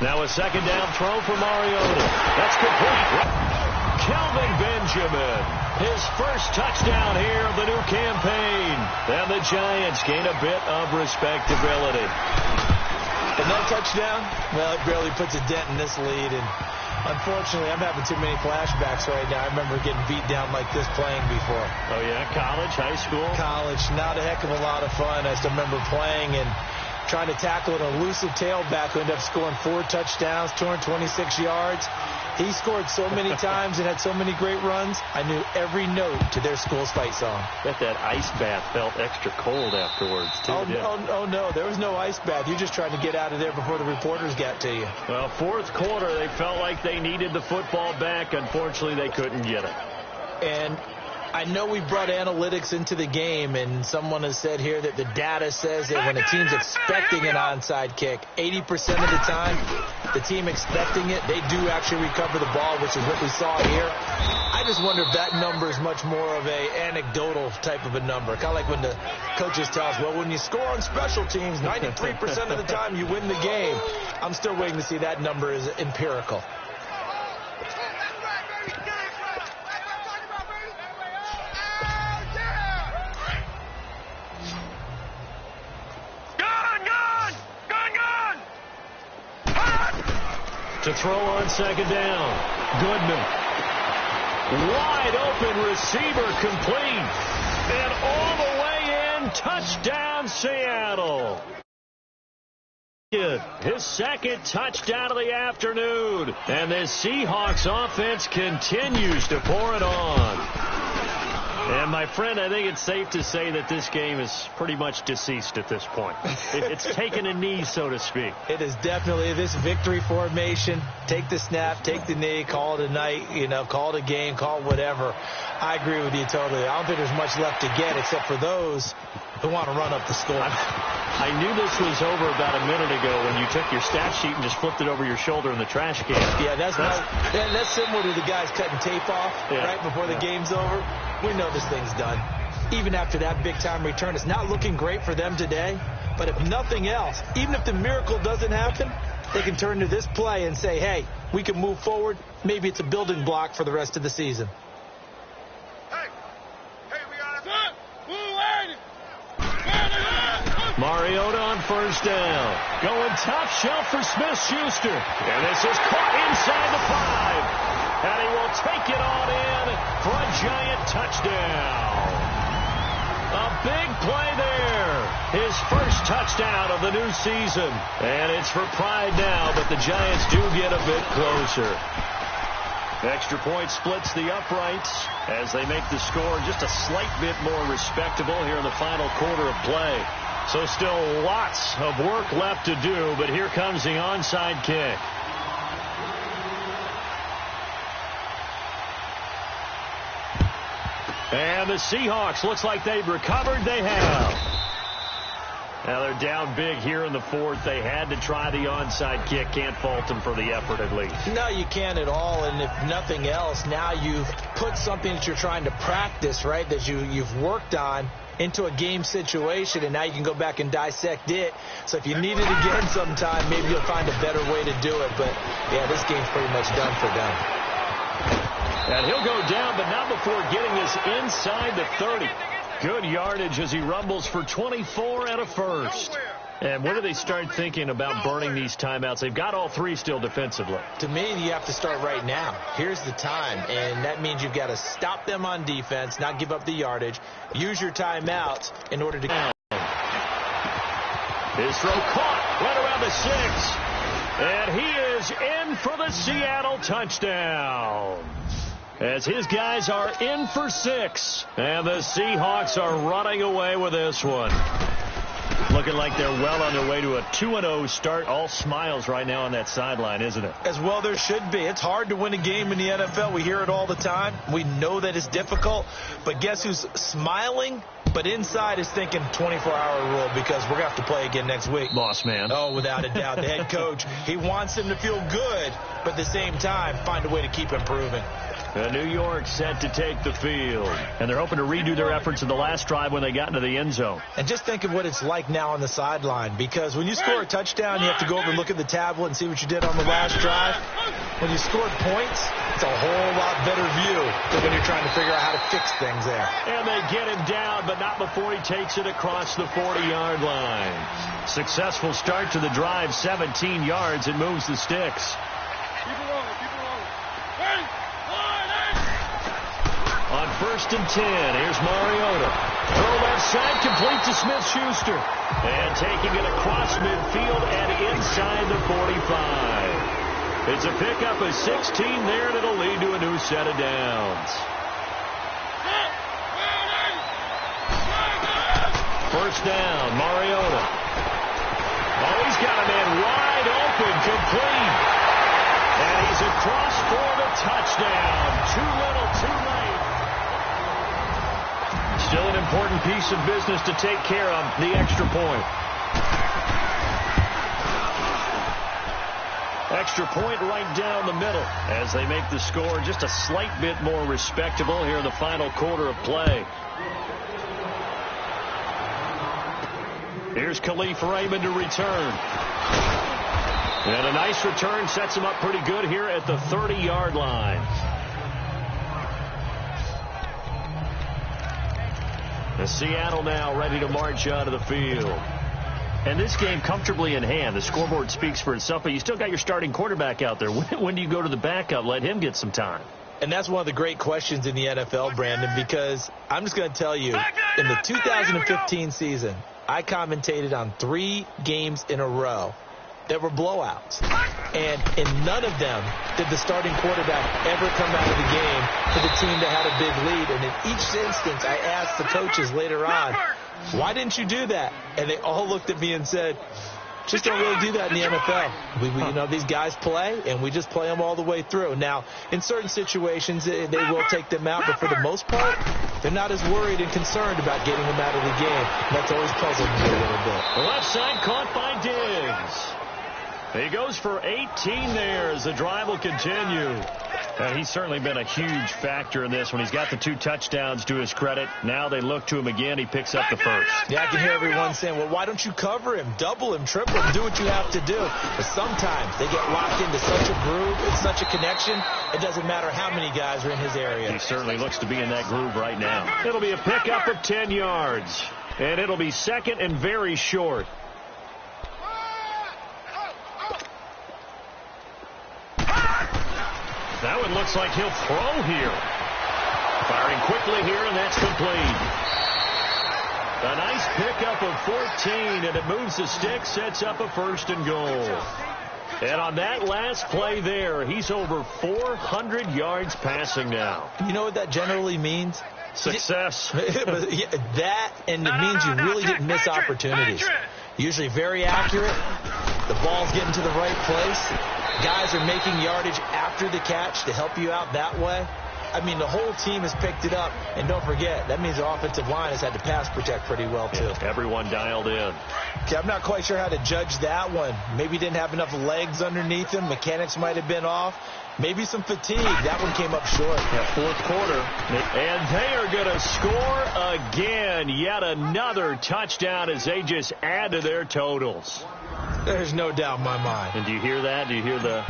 Now a second down throw for Mariota. That's complete. Kelvin Benjamin, his first touchdown here of the new campaign. And the Giants gain a bit of respectability. And that touchdown, well, it barely puts a dent in this lead. And unfortunately, I'm having too many flashbacks right now. I remember getting beat down like this playing before. Oh, yeah? College, high school? College. Not a heck of a lot of fun. I still remember playing and trying to tackle an elusive tailback who ended up scoring 4 touchdowns, 226 yards. He scored so many times and had so many great runs, I knew every note to their school's fight song. Bet that ice bath felt extra cold afterwards, too. Oh, no, there was no ice bath. You just tried to get out of there before the reporters got to you. Well, fourth quarter, they felt like they needed the football back. Unfortunately, they couldn't get it. And I know we brought analytics into the game, and someone has said here that the data says that when a team's expecting an onside kick, 80% of the time, the team expecting it, they do actually recover the ball, which is what we saw here. I just wonder if that number is much more of a anecdotal type of a number. Kind of like when the coaches tell us, well, when you score on special teams, 93% of the time you win the game. I'm still waiting to see that number is empirical. To throw on second down. Goodman. Wide open receiver complete. And all the way in. Touchdown, Seattle. His second touchdown of the afternoon. And the Seahawks offense continues to pour it on. And, my friend, I think it's safe to say that this game is pretty much deceased at this point. It's taken a knee, so to speak. It is definitely this victory formation. Take the snap, take the knee, call it a night, call it a game, call it whatever. I agree with you totally. I don't think there's much left to get except for those who want to run up the score. I knew this was over about a minute ago when you took your stat sheet and just flipped it over your shoulder in the trash can. Yeah, that's similar to the guys cutting tape off right before the game's over. We know this thing's done. Even after that big-time return, it's not looking great for them today. But if nothing else, even if the miracle doesn't happen, they can turn to this play and say, hey, we can move forward. Maybe it's a building block for the rest of the season. Mariota on first down. Going top shelf for Smith-Schuster. And this is caught inside the 5. And he will take it on in for a Giant touchdown. A big play there. His first touchdown of the new season. And it's for pride now, but the Giants do get a bit closer. Extra point splits the uprights as they make the score just a slight bit more respectable here in the final quarter of play. So still lots of work left to do, but here comes the onside kick. And the Seahawks, looks like they've recovered. They have. Now they're down big here in the fourth. They had to try the onside kick. Can't fault them for the effort at least. No, you can't at all. And if nothing else, now you've put something that you're trying to practice, right, that you've worked on into a game situation, and now you can go back and dissect it. So if you need it again sometime, maybe you'll find a better way to do it. But, yeah, this game's pretty much done for them. And he'll go down, but not before getting us inside the 30. Good yardage as he rumbles for 24 and a first. And when do they start thinking about burning these timeouts? They've got all 3 still defensively. To me, you have to start right now. Here's the time, and that means you've got to stop them on defense, not give up the yardage. Use your timeouts in order to... His throw caught right around the 6. And he is in for the Seattle touchdown. As his guys are in for 6. And the Seahawks are running away with this one. Looking like they're well on their way to a 2-0 start. All smiles right now on that sideline, isn't it? As well there should be. It's hard to win a game in the NFL. We hear it all the time. We know that it's difficult. But guess who's smiling? But inside is thinking 24-hour rule because we're going to have to play again next week. Boss man. Oh, without a doubt. The head coach, he wants him to feel good, but at the same time, find a way to keep improving. New York set to take the field. And they're hoping to redo their efforts in the last drive when they got into the end zone. And just think of what it's like now on the sideline, because when you score a touchdown, you have to go over and look at the tablet and see what you did on the last drive. When you scored points, it's a whole lot better view than when you're trying to figure out how to fix things there. And they get him down, but not before he takes it across the 40-yard line. Successful start to the drive, 17 yards, and moves the sticks. On 1st and 10, here's Mariota. Throw left side, complete to Smith-Schuster. And taking it across midfield and inside the 45. It's a pickup of 16 there, and it'll lead to a new set of downs. 1st down, Mariota. Oh, he's got a man wide open, complete. And he's across for the touchdown. Too little, too late. Still an important piece of business to take care of, the extra point. Extra point right down the middle as they make the score just a slight bit more respectable here in the final quarter of play. Here's Khalif Raymond to return. And a nice return sets him up pretty good here at the 30-yard line. And Seattle now ready to march out of the field. And this game comfortably in hand. The scoreboard speaks for itself, but you still got your starting quarterback out there. When do you go to the backup? Let him get some time. And that's one of the great questions in the NFL, Brandon, because I'm just going to tell you, in the 2015 season, I commentated on 3 games in a row that were blowouts. And in none of them did the starting quarterback ever come out of the game for the team that had a big lead. And in each instance, I asked the coaches later on, why didn't you do that? And they all looked at me and said, just don't really do that in the NFL. You know, these guys play, and we just play them all the way through. Now, in certain situations, they will take them out, but for the most part, they're not as worried and concerned about getting them out of the game. And that's always puzzled me a little bit. The left side caught by Diggs. He goes for 18 there as the drive will continue. He's certainly been a huge factor in this when he's got the 2 touchdowns to his credit. Now they look to him again. He picks up the first. Yeah, I can hear everyone saying, well, why don't you cover him, double him, triple him, do what you have to do. But sometimes they get locked into such a groove, it's such a connection, it doesn't matter how many guys are in his area. He certainly looks to be in that groove right now. It'll be a pickup of 10 yards. And it'll be second and very short. That one looks like he'll throw here. Firing quickly here, and that's complete. A nice pickup of 14, and it moves the stick, sets up a 1st and goal. And on that last play there, he's over 400 yards passing now. You know what that generally means? Success. That, and it means you really didn't miss opportunities. Usually very accurate. The ball's getting to the right place. Guys are making yardage after the catch to help you out that way. I mean, the whole team has picked it up. And don't forget, that means the offensive line has had to pass protect pretty well, too. Yeah, everyone dialed in. Okay, I'm not quite sure how to judge that one. Maybe didn't have enough legs underneath him. Mechanics might have been off. Maybe some fatigue. That one came up short. Yeah, 4th quarter. And they are going to score again. Yet another touchdown as they just add to their totals. There's no doubt in my mind. And do you hear that? Do you hear the...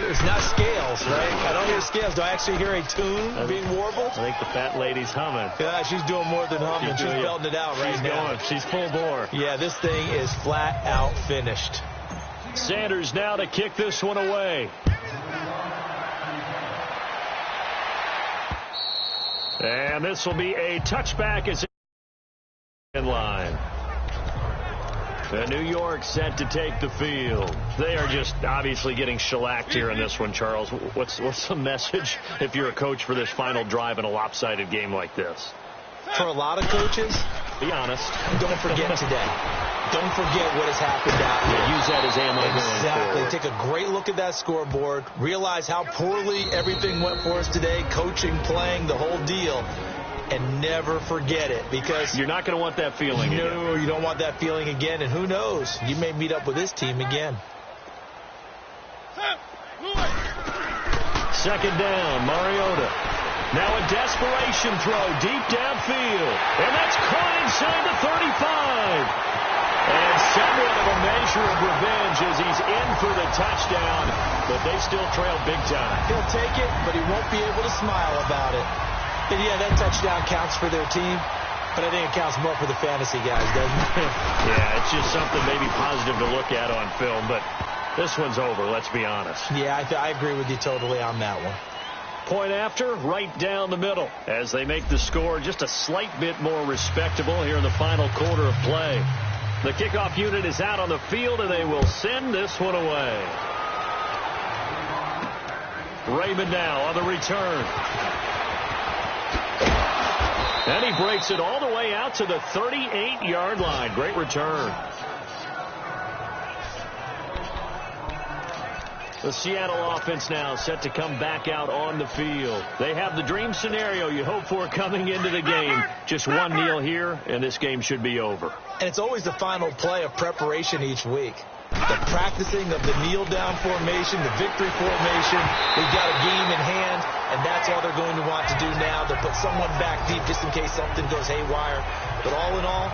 It's not scales, right? I don't hear scales. Do I actually hear a tune being warbled? I think the fat lady's humming. Yeah, she's doing more than humming. She's belting it out right now. Going. She's full bore. Yeah, this thing is flat out finished. Sanders now to kick this one away. And this will be a touchback as in line. New York set to take the field. They are just obviously getting shellacked here in this one, Charles. What's the message if you're a coach for this final drive in a lopsided game like this? For a lot of coaches, be honest. Don't forget today. Don't forget what has happened out here. Yeah, use that as ammo going forward. Take a great look at that scoreboard. Realize how poorly everything went for us today. Coaching, playing, the whole deal. And never forget it, because you're not going to want that feeling again. No, you don't want that feeling again. And who knows? You may meet up with this team again. second down. Mariota. Now a desperation throw deep downfield. And that's caught inside the 35. And somewhat of a measure of revenge as he's in for the touchdown. But they still trail big time. He'll take it, but he won't be able to smile about it. And yeah, that touchdown counts for their team. But I think it counts more for the fantasy guys, doesn't it? Yeah, it's just something maybe positive to look at on film. But this one's over, let's be honest. Yeah, I agree with you totally on that one. Point after, right down the middle, as they make the score just a slight bit more respectable here in the final quarter of play. The kickoff unit is out on the field, and they will send this one away. Raymond now on the return. And he breaks it all the way out to the 38-yard line. Great return. The Seattle offense now set to come back out on the field. They have the dream scenario you hope for coming into the game. Just one kneel here, and this game should be over. And it's always the final play of preparation each week. The practicing of the kneel-down formation, the victory formation. We've got a game in hand, and that's all they're going to want to do now. They'll put someone back deep just in case something goes haywire. But all in all,